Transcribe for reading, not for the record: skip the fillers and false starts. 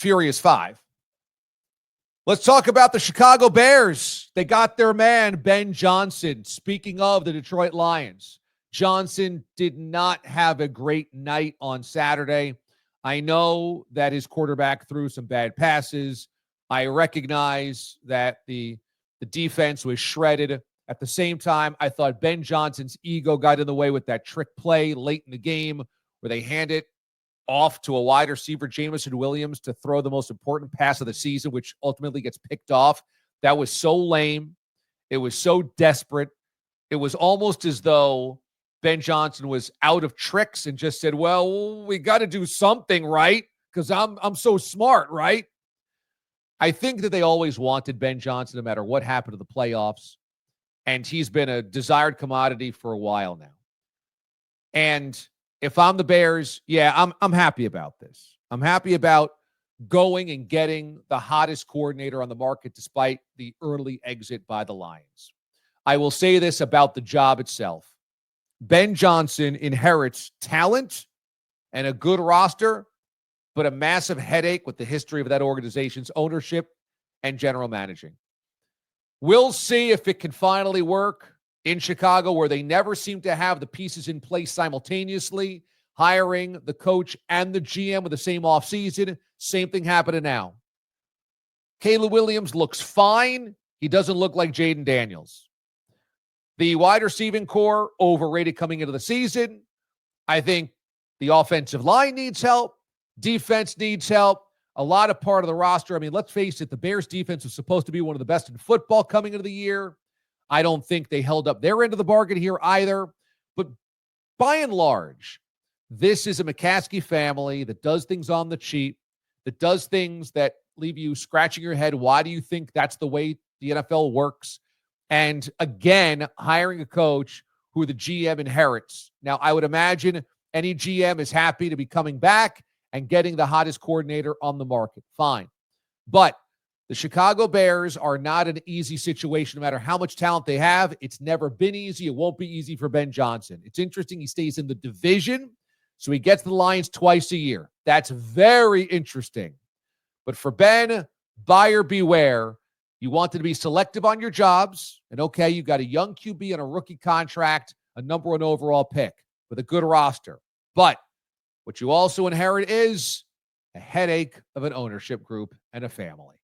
Furious 5. Let's talk about the Chicago Bears. They got their man, Ben Johnson. Speaking of the Detroit Lions, Johnson did not have a great night on Saturday. I know that his quarterback threw some bad passes. I recognize that the defense was shredded. At the same time, I thought Ben Johnson's ego got in the way with that trick play late in the game where they hand it off to a wide receiver, Jameson Williams, to throw the most important pass of the season, which ultimately gets picked off. That was so lame. It was so desperate. It was almost as though Ben Johnson was out of tricks and just said, well, we got to do something, right? Because I'm so smart, right? I think that they always wanted Ben Johnson no matter what happened to the playoffs. And he's been a desired commodity for a while now. And if I'm the Bears, yeah, I'm happy about this. I'm happy about going and getting the hottest coordinator on the market despite the early exit by the Lions. I will say this about the job itself. Ben Johnson inherits talent and a good roster, but a massive headache with the history of that organization's ownership and general managing. We'll see if it can finally work in Chicago, where they never seem to have the pieces in place simultaneously, hiring the coach and the GM with the same offseason. Same thing happening now. Caleb Williams looks fine. He doesn't look like Jaden Daniels. The wide receiving core, overrated coming into the season. I think the offensive line needs help. Defense needs help. A lot of part of the roster. I mean, let's face it, the Bears defense was supposed to be one of the best in football coming into the year. I don't think they held up their end of the bargain here either. But by and large, this is a McCaskey family that does things on the cheap, that does things that leave you scratching your head. Why do you think that's the way the NFL works? And again, hiring a coach who the GM inherits. Now, I would imagine any GM is happy to be coming back and getting the hottest coordinator on the market. Fine. But the Chicago Bears are not an easy situation, no matter how much talent they have. It's never been easy. It won't be easy for Ben Johnson. It's interesting. He stays in the division, so he gets the Lions twice a year. That's very interesting. But for Ben, buyer beware. You wanted to be selective on your jobs. And okay, you got a young QB on a rookie contract, a number one overall pick with a good roster. But what you also inherit is a headache of an ownership group and a family.